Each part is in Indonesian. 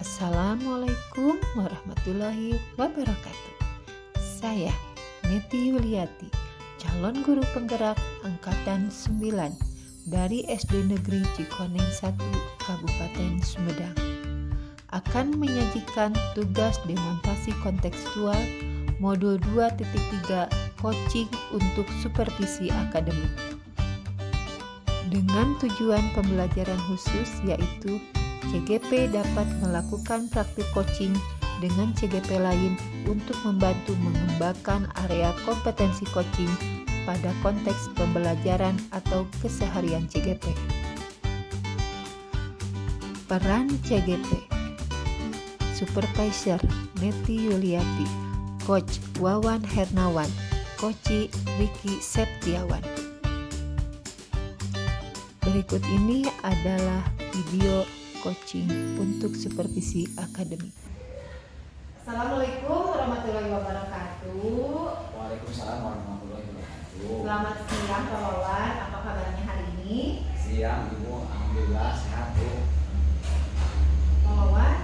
Assalamualaikum warahmatullahi wabarakatuh. Saya Neti Yuliati, calon guru penggerak angkatan 9 dari SD Negeri Cikoneng 1, Kabupaten Sumedang, akan menyajikan tugas demonstrasi kontekstual modul 2.3 coaching untuk supervisi akademik dengan tujuan pembelajaran khusus, yaitu CGP dapat melakukan praktik coaching dengan CGP lain untuk membantu mengembangkan area kompetensi coaching pada konteks pembelajaran atau keseharian CGP. Peran CGP: Supervisor Neti Yuliati, Coach Wawan Hernawan, Coach Ricky Septiawan. Berikut ini adalah video coaching untuk supervisi akademik. Assalamualaikum warahmatullahi wabarakatuh. Waalaikumsalam warahmatullahi wabarakatuh. Selamat siang Pak Wawan, apa kabarnya hari ini? Siang Ibu, alhamdulillah sehat Bu. Pak Wawan,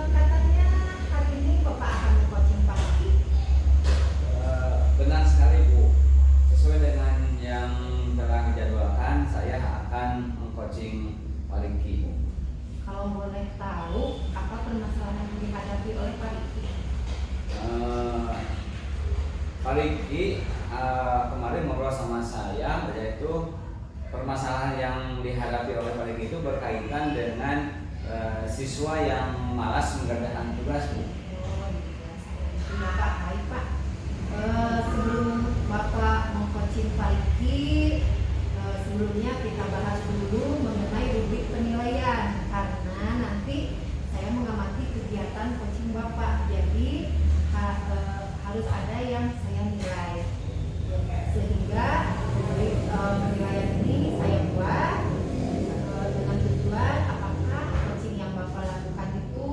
katanya hari ini Bapak akan coaching pagi. Benar sekali Bu. Sesuai dengan yang telah dijadwalkan, saya akan meng-coaching Pak Riki Bu. Kalau boleh tahu, apa permasalahan yang dihadapi oleh Pak Riki? Pak Riki kemarin ngobrol sama saya, yaitu permasalahan yang dihadapi oleh Pak Riki itu berkaitan dengan siswa yang malas mengerjakan tugas Bu. Oh iya Pak, baik Pak. Sebelum Bapak meng-coaching Pak Riki, sebelumnya kita bahas dulu mengenai rubrik penilaian, karena nanti saya mengamati kegiatan coaching Bapak, jadi harus ada yang saya nilai, sehingga rubrik penilaian ini saya buat dengan tujuan apakah coaching yang Bapak lakukan itu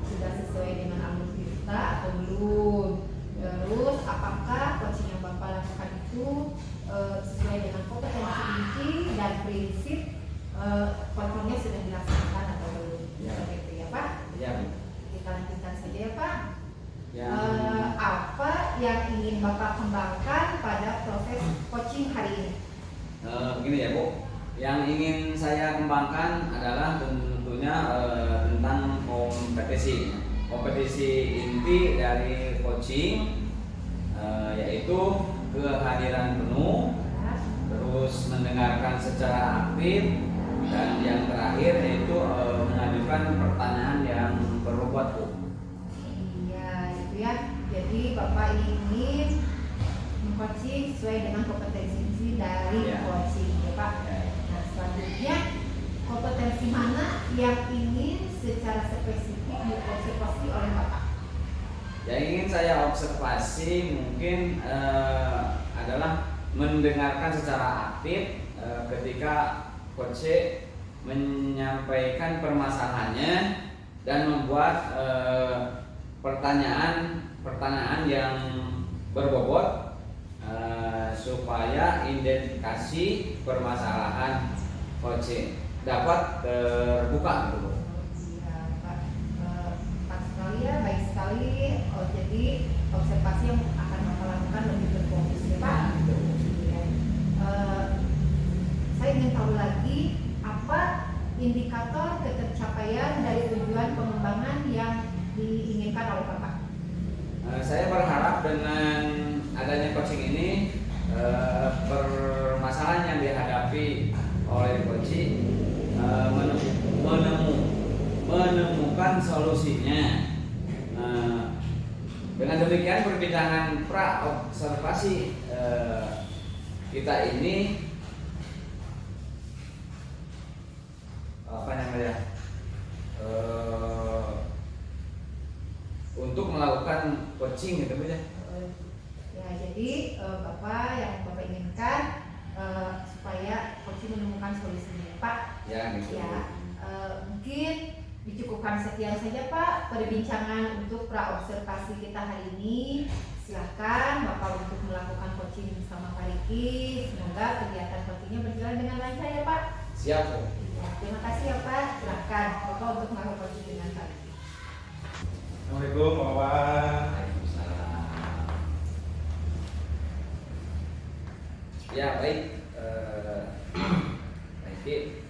sudah sesuai dengan alur kita atau belum, terus apakah coaching yang Bapak lakukan itu sesuai dengan kompetensi inti dan prinsip kontrolnya sudah dilaksanakan atau belum, seperti itu ya Pak? Ya Bu. Kita lanjutkan saja ya Pak. Ya. Apa yang ingin Bapak kembangkan pada proses coaching hari ini? Begini ya Bu, yang ingin saya kembangkan adalah tentunya tentang kompetisi inti dari coaching, yaitu kehadiran penuh, terus mendengarkan secara aktif, dan yang terakhir yaitu mengajukan pertanyaan yang berbobot Bu. Iya, itu ya. Jadi Bapak ingin coaching sesuai dengan kompetensi dari coaching ya Pak. Nah, selanjutnya kompetensi mana yang ingin secara spesifik diobservasi oleh Bapak? Yang ingin saya observasi mungkin adalah mendengarkan secara aktif ketika coach menyampaikan permasalahannya dan membuat pertanyaan yang berbobot supaya identifikasi permasalahan coach dapat terbuka gitu. Iya Pak, Pak sekali ya, baik sekali. Jadi observasi yang akan Bapak lakukan lebih berfokus ya Pak. Saya ingin tahu lagi apa indikator ketercapaian dari tujuan pengembangan yang diinginkan oleh Bapak. Saya berharap dengan adanya coaching ini permasalahan yang dihadapi oleh coaching menemukan solusinya. Dengan demikian perbincangan pra-observasi kita ini untuk melakukan coaching gitu ya. Ya, jadi Bapak yang Bapak inginkan supaya coaching menemukan solusinya Pak. Ya, gitu. Ya, mungkin dicukupkan sekian saja Pak perbincangan untuk pra-observasi kita hari ini. Silakan Bapak untuk melakukan coaching bersama Pak Riki. Semoga kegiatan coachingnya berjalan dengan lancar ya Pak. Siap Bu. Ya, terima kasih ya Pak. Silakan Bapak untuk melakukan coaching dengan Pak Riki. Assalamualaikum Pak Wawan. Waalaikumsalam. Ya baik, baik.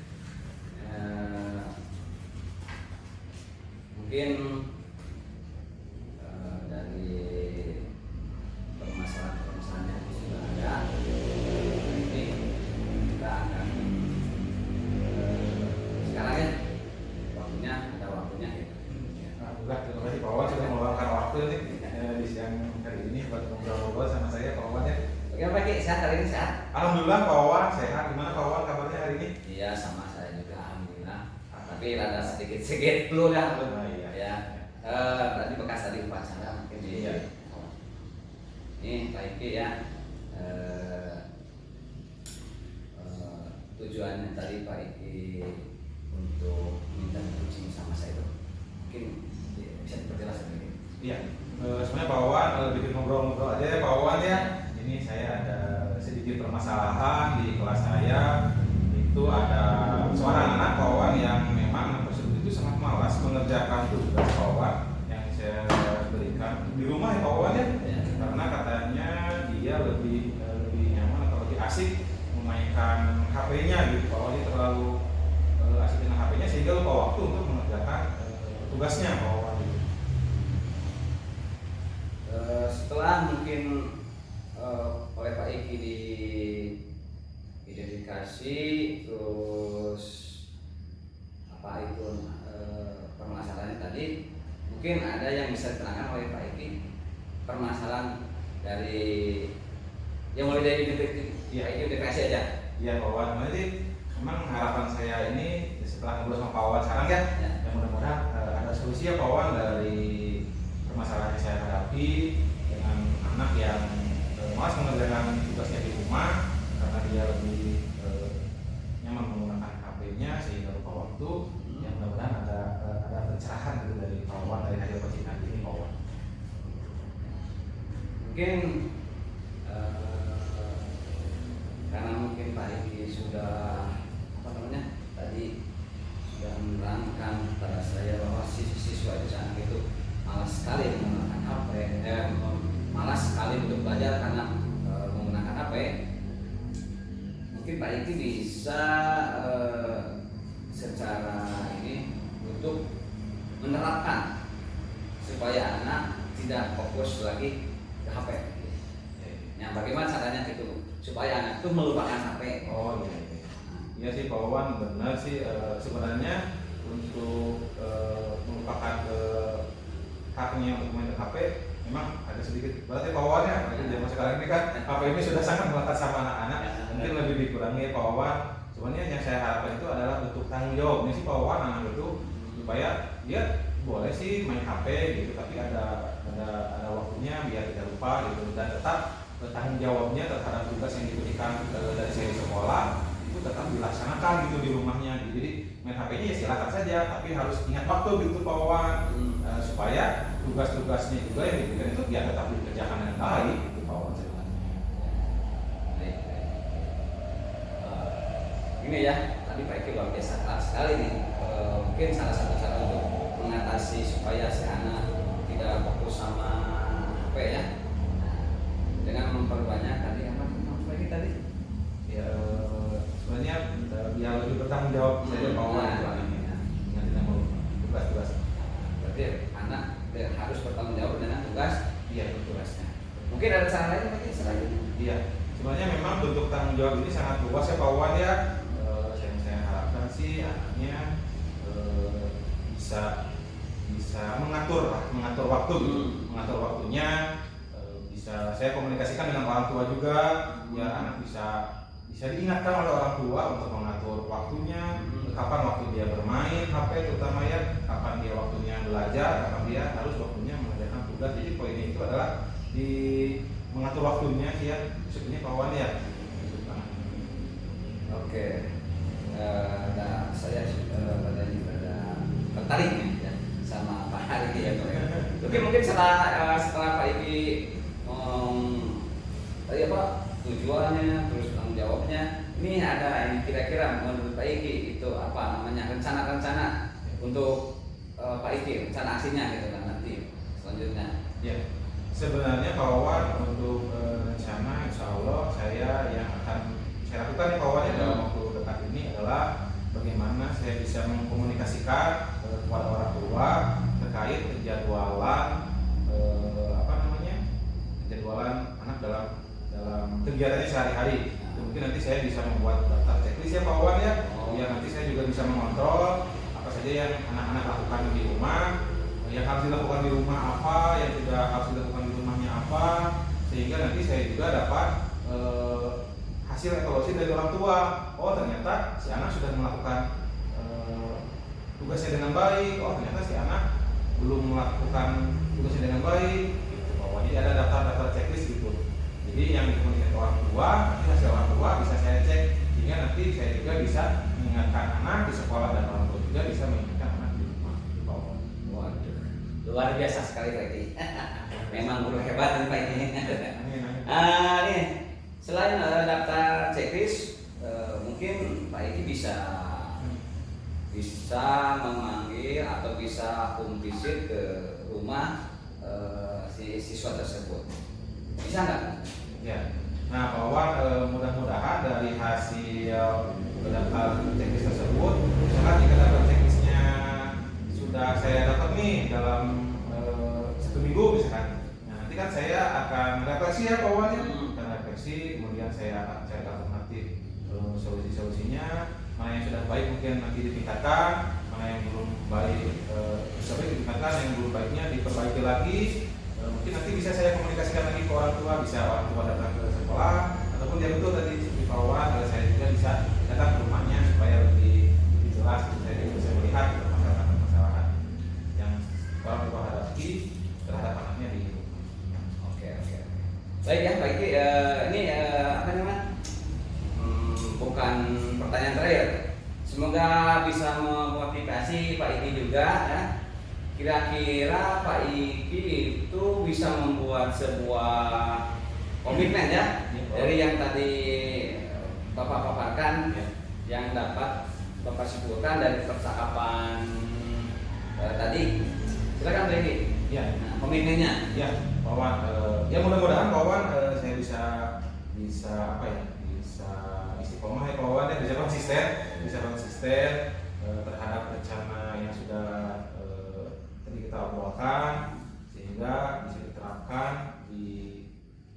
Mungkin dari permasalahan-permasalahan yang sudah ada, ini kita akan sekarang ya waktunya ada waktunya gitu. Alhamdulillah, terima kasih Pak Wawan sudah meluangkan waktu nih di siang hari ini buat ngobrol-ngobrol sama saya Pak Wawan ya. Bagaimana Pak? Sehat hari ini sehat? Alhamdulillah Pak Wawan sehat. Gimana Pak Wawan kabarnya hari ini? Iya sama saya juga alhamdulillah. Tapi rada sedikit flu dah. Oh, iya. Ya. Tadi bekas tadi upacara mungkin di. Iya. Ini Pak Iki ya. Tujuannya tadi Pak Iki untuk minta coaching sama saya itu mungkin bisa diperjelas sedikit. Iya. Sebenarnya Pak Wawan bikin ngobrol-ngobrol aja ya Pak Wawan ya. Ini saya ada sedikit permasalahan di kelas saya. Itu ada seorang anak Pak Wawan yang memang tersebut itu sangat malas mengerjakan tugas Pak Wawan yang saya berikan di rumah ya Pak Wawan ya. Ya. Karena katanya dia lebih nyaman atau lebih asik memainkan HP-nya gitu. Pak Wawan dia terlalu asik dengan HP-nya sehingga lupa waktu untuk mengerjakan tugasnya Pak Wawan gitu. Setelah mungkin oleh Pak Iki diidentifikasi terus apa itu permasalahannya tadi, mungkin ada yang bisa diterangkan oleh Pak Iki permasalahan dari yang mulai dari identifikasi aja. Iya Pak Wawan, nanti memang harapan saya ini setelah ngobrol sama Pak Wawan sekarang ya, yang mudah-mudahan ada solusi ya Pak Wawan dari permasalahan yang saya hadapi dengan anak yang malas mengerjakan tugasnya di rumah karena dia lebih nyaman menggunakan HP-nya sehingga lupa waktu. Yang mudah-mudahan ada pencerahan gitu dari Pak Wawan dari hasil coaching nanti ini Pak Wawan. Mungkin karena mungkin Pak Iki sudah tadi sudah menerangkan kepada saya bahwa siswa itu sangat itu malas sekali menggunakan HP, malas sekali untuk belajar karena menggunakan HP. Mungkin Pak Iki bisa secara ini untuk menerapkan supaya anak tidak fokus lagi ke HP. Yang bagaimana caranya gitu supaya anak itu melupakan HP. Oh iya. Iya sih Pak Wawan benar sih sebenarnya untuk melupakan haknya untuk main HP memang ada sedikit berarti Pak Wawan ya. Zaman sekarang ini kan HP ini sudah sangat melekat sama anak-anak. Mungkin lebih dikurangi Pak Wawan. Sebenarnya yang saya harapkan itu adalah bentuk tanggung jawabnya sih Pak Wawan anak itu supaya dia boleh sih main HP gitu tapi ada waktunya biar tidak lupa gitu dan tetap tanggung jawabnya terhadap tugas yang diberikan dari saya di sekolah itu tetap dilaksanakan gitu di rumahnya gitu. Jadi main HP-nya ya silakan saja tapi harus ingat waktu gitu Pak Wawan supaya tugas-tugasnya juga yang diberikan itu biar tetap dikerjakan dengan baik gitu Pak Wawan. Ini ya tadi Pak Iki luar biasa keras sekali nih. Mungkin salah satu cara untuk mengatasi supaya si anak tidak fokus sama HP ya dengan memperbanyak tadi apa lagi tadi Ya sebenarnya biar lebih bertanggung jawab saja Pak Wawan dengan tidak mau tugas-tugas. berarti anak harus bertanggung jawab dengan tugasnya. Mungkin ada cara lain lagi selain itu. Iya, sebenarnya memang bentuk tanggung jawab ini sangat luas ya Pak Wawan ya. Yang saya harapkan sih anaknya bisa mengatur waktu, mengatur waktunya. Bisa saya komunikasikan dengan orang tua juga, ya anak bisa diingatkan oleh orang tua untuk mengatur waktunya, kapan waktu dia bermain HP terutama ya, kapan dia waktunya belajar, kapan dia harus waktunya mengerjakan tugas. Jadi poinnya itu adalah di mengatur waktunya sih ya, sebenarnya Pak Wawan ya. Oke, saya tertarik ya sama Pak Hari ya. Mungkin setelah Pak Iki tadi apa tujuannya terus tanggung jawabnya, ini ada yang kira-kira menurut Pak Iki itu apa namanya rencana-rencana untuk Pak Iki, rencana aksinya gitu kan nanti selanjutnya? Ya, sebenarnya Pak Wawan untuk rencana Insya Allah saya yang akan saya lakukan nih Pak Wawan ya dalam waktu dekat ini adalah bagaimana saya bisa mengkomunikasikan kepada orang tua terkait penjadwalan penjadwalan anak dalam kegiatannya sehari-hari. Mungkin nanti saya bisa membuat daftar checklist ya Pak Wawan ya. Ya nanti saya juga bisa mengontrol apa saja yang anak-anak lakukan di rumah, yang harus dilakukan di rumah apa, yang tidak harus dilakukan di rumahnya apa, sehingga nanti saya juga dapat hasil evaluasi dari orang tua. Oh ternyata si anak sudah melakukan tugasnya dengan baik. Oh ternyata si anak belum melakukan tugasnya dengan baik. Gitu. Bahwa jadi ada daftar-daftar checklist gitu. Jadi yang dikomunikasikan ke orang tua, nanti hasil orang tua bisa saya cek, sehingga nanti saya juga bisa mengingatkan anak di sekolah dan orang tua juga bisa mengingatkan anak di rumah. Waduh, luar biasa sekali Pak Iki. Memang guru hebat Pak ini. Nih, selain daftar checklist, mungkin Pak Iki bisa memanggil atau bisa home visit ke rumah si siswa tersebut. Bisa nggak? Ya. Nah, Pak Wawan mudah-mudahan dari hasil daftar checklist tersebut, misalkan jika daftar checklistnya sudah saya dapat nih dalam 1 minggu misalkan, nah, nanti kan saya akan refleksi ya Pak Wawan ya, akan refleksi, kemudian saya akan cari alternatif solusi-solusinya, mana yang sudah baik mungkin nanti ditingkatkan, mana yang belum baik sampai ditingkatkan, yang belum baiknya diperbaiki lagi. Mungkin nanti bisa saya komunikasikan lagi ke orang tua, bisa orang tua datang ke sekolah, ataupun dia betul tadi di Pak Wawan, saya juga bisa datang ke rumahnya supaya lebih jelas, saya juga bisa melihat permasalahan yang orang tua hadapi terhadap anaknya di rumah. Oke. Baik ya Pak Iki, ini apa namanya? Bukan pertanyaan terakhir. Semoga bisa memotivasi Pak Iki juga ya. Kira-kira Pak Iki itu bisa membuat sebuah komitmen ya dari yang tadi Bapak paparkan, yang dapat Bapak simpulkan dari percakapan tadi. Silakan Pak Iki. Ya, komitmennya. Ya, Pak Wawan. Ya mudah-mudahan Pak Wawan saya bisa apa ya? Bisa istiqomah ya Pak Wawan ya, bisa konsisten terhadap rencana yang sudah kita obrolkan, sehingga bisa diterapkan di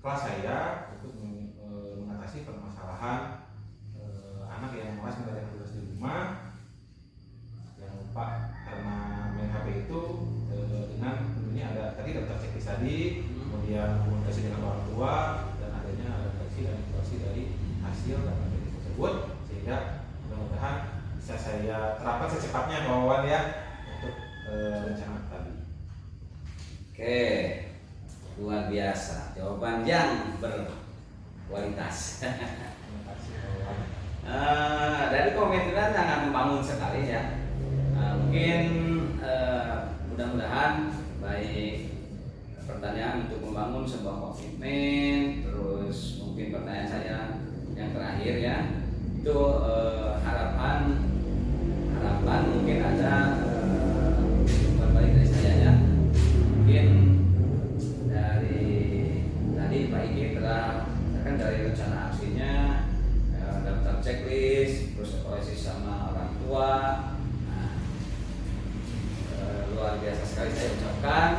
kelas saya untuk mengatasi permasalahan anak yang malas mengerjakan tugas di rumah, yang lupa karena main HP itu, dengan tentunya ada tadi daftar checklist tadi, kemudian komunikasi dengan orang tua, dan adanya refleksi dan evaluasi dari hasil daftar checklist tersebut, sehingga mudah-mudahan bisa saya terapkan secepatnya Pak Wawan ya untuk rencana tadi. Oke, luar biasa, jawaban yang berkualitas. Terima kasih Pak Wawan. Dari komitmen sangat membangun sekali ya. Mungkin mudah-mudahan baik pertanyaan untuk membangun sebuah komitmen, terus mungkin pertanyaan saya yang terakhir ya, itu harapan mungkin ada berbalik dari saya ya. Mungkin dari tadi Pak Iki telah kan dari rencana aksinya, daftar checklist, terus evaluasi sama orang tua. Nah, luar biasa sekali saya ucapkan.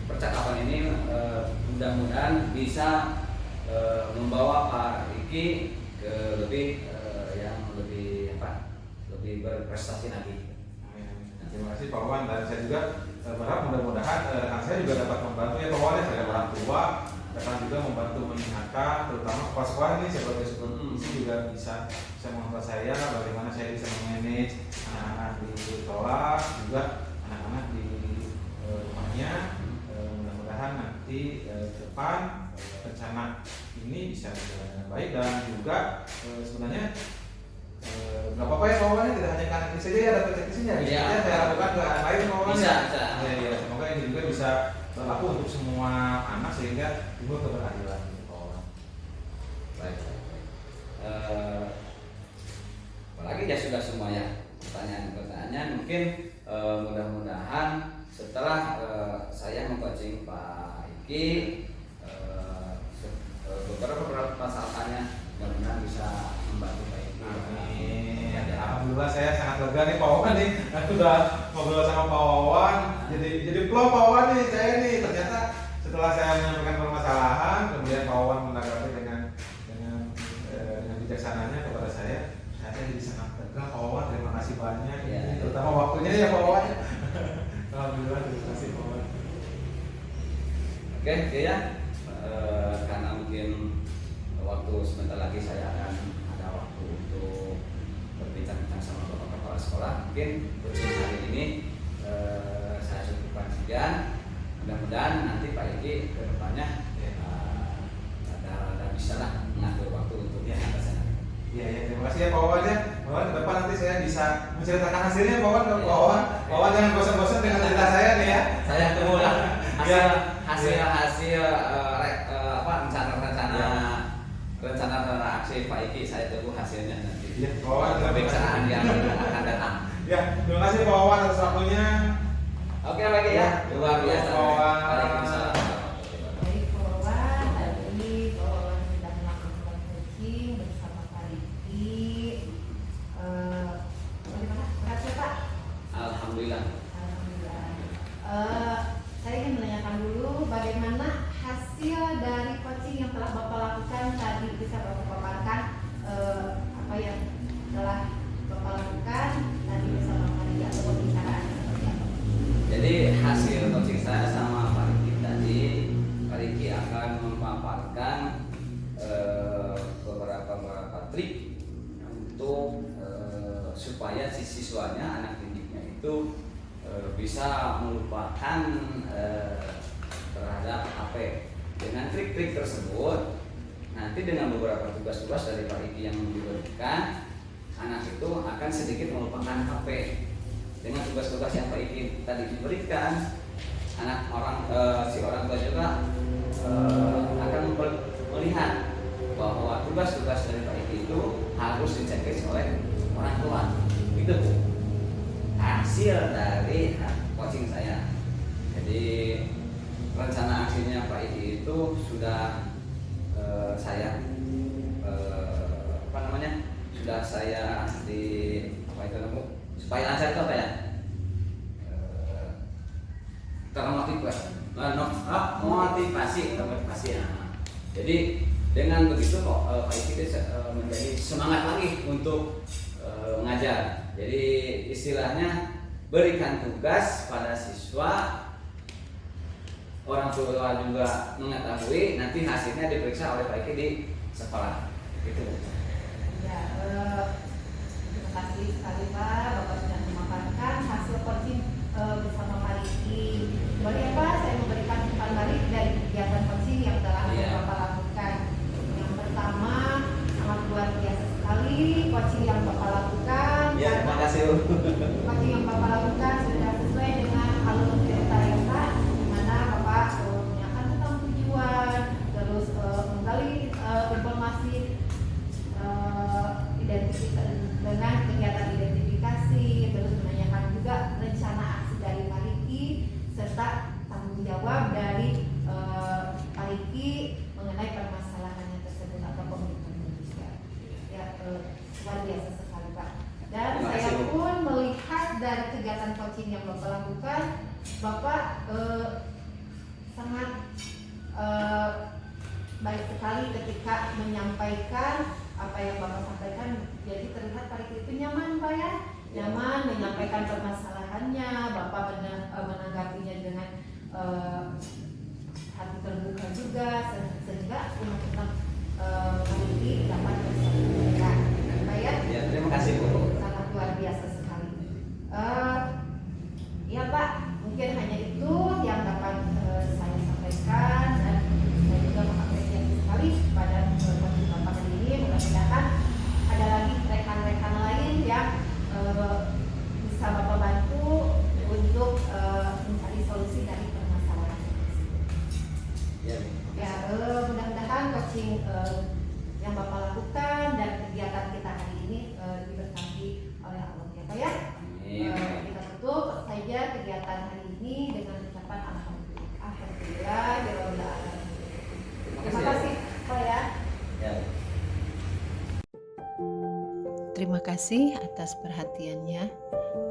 Percakapan ini mudah-mudahan bisa membawa Pak Iki ke lebih lebih berprestasi lagi. Terima kasih Pak Wawan, dan saya juga berharap mudah-mudahan rekan saya juga dapat membantu ya Pak Wawan ya, sebagai orang tua akan juga membantu mengingatkan, terutama kepala sekolah ini sebagai supervisi juga bisa mengontrol saya bagaimana saya bisa memanage anak-anak di sekolah, juga anak-anak di rumahnya. Mudah-mudahan nanti ke depan rencana ini bisa berjalan dengan baik, dan juga sebenarnya nggak apa-apa ya Pak Wawan ya, tidak hanya ke anak ini saja ya dapat checklistnya, bisa saya lakukan ke anak lain Pak Wawan ya. Ya, semoga ini juga bisa berlaku untuk semua anak sehingga timbul keberadilan Pak Wawan. Baik. Apalagi ya sudah semuanya pertanyaan-pertanyaan, mungkin mudah-mudahan setelah saya mengcoaching Pak Iki, beberapa permasalahannya mudah-mudahan bisa membantu Pak Iki. Amin. Alhamdulillah saya sangat lega nih Pak Wawan nih. Aku udah ngobrol sama Pak Wawan. Jadi plong Pak Wawan nih saya nih. Ternyata setelah saya menyampaikan permasalahan, kemudian Pak Wawan menanggapi dengan bijaksananya kepada saya jadi sangat lega Pak Wawan. Terima kasih banyak. Ya, terutama waktunya ya Pak Wawan. Alhamdulillah terima kasih Pak Wawan. Oke ya. Karena mungkin waktu sebentar lagi saya akan ada waktu untuk berbincang-bincang sama Bapak Kepala Sekolah. Mungkin coaching hari ini saya cukupkan sekian. Mudah-mudahan nanti Pak Iki ke depannya ada bisa lah mengatur waktu untuk atasan. Iya, terima kasih ya Pak Wawan ya. Pak Wawan ke depan nanti saya bisa menceritakan hasilnya Pak Wawan ke Pak Wawan. Pak Wawan jangan bosan-bosan dengan cerita saya nih ya. Saya tunggu lah hasil rencana aksi Pak Iki, saya tunggu hasilnya nanti. Iya, Pak Wawan Pembicaraan yang akan datang. Ya, terima kasih Pak Wawan atas waktunya. Oke, Pak Iki ya. Luar biasa. Pak Wawan. Waalaikumsalam. Baik Pak Wawan, hari ini Pak Wawan sudah melakukan coaching bersama Pak Riki. Bagaimana? Berhasil Pak? Alhamdulillah. Alhamdulillah. Saya ingin menanyakan dulu bagaimana hasil dari coaching yang telah Bapak lakukan tadi, bisa Bapak paparkan apa yang telah Bapak lakukan tadi bersama Pak Riki atau pembicaraan seperti apa? Jadi hasil coaching saya sama Pak Riki tadi, Pak Riki akan memaparkan beberapa trik untuk supaya si siswanya, anak didiknya itu bisa melupakan terhadap HP. Dengan trik-trik tersebut, nanti dengan beberapa tugas-tugas dari Pak Riki yang diberikan, anak itu akan sedikit melupakan HP. Dengan tugas-tugas yang Pak Iki tadi diberikan, si orang tua juga akan melihat bahwa tugas-tugas dari Pak Iki itu harus dicekis oleh orang tua. Itu Bu, hasil dari coaching saya. Jadi rencana aksinya Pak Iki itu sudah sudah saya di apa itu namanya, supaya lancar itu apa ya, motivasi ya. Jadi dengan begitu kok Pak Iki menjadi semangat lagi untuk mengajar. Jadi istilahnya berikan tugas pada siswa, orang tua juga mengetahui, nanti hasilnya diperiksa oleh Pak Iki di sekolah. Gitu. Ya, terima kasih sekali Pak, Bapak sudah memaparkan hasil coaching bersama Pak Riki. Kembali ya Pak, saya memberikan umpan balik dari kegiatan coaching yang telah Bapak lakukan. Yang pertama, sangat luar biasa sekali coaching yang Bapak lakukan. Ya, terima kasih. Coaching yang Bapak lakukan sudah sesuai dengan alur cerita yang Pak, di mana Bapak menanyakan tentang tujuan, terus menggali informasi dengan kegiatan identifikasi, terus menanyakan juga rencana aksi dari Pak Riki serta tanggung jawab dari Pak Riki mengenai permasalahannya tersebut atau komitmen manusia. Ya, luar biasa sekali Pak. Dan saya pun melihat dari kegiatan coaching yang Bapak lakukan, Bapak sangat baik sekali ketika menyampaikan apa yang Bapak sampaikan. Jadi terlihat Pak Riki itu nyaman Pak ya, nyaman menyampaikan permasalahannya. Bapak menanggapinya dengan hati terbuka juga, sehingga umat-umat Pak Riki dapat bersabar. Pak ya? Ya, terima kasih Bu. Sangat luar biasa sekali. Ya Pak, mungkin hanya itu yang dapat saya sampaikan, dan saya juga mengapresiasi sekali pada coaching Bapak hari ini. Mudah-mudahan ada lagi rekan-rekan lain yang bisa Bapak bantu untuk mencari solusi dari permasalahan tersebut. Ya, mudah-mudahan coaching yang Bapak lakukan dan kegiatan kita hari ini diberkati oleh Allah ya Pak ya. Kita tutup saja kegiatan hari ini Terima kasih atas perhatiannya.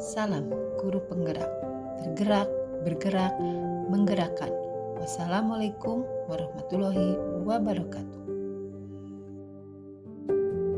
Salam guru penggerak, tergerak, bergerak, menggerakkan. Wassalamualaikum warahmatullahi wabarakatuh.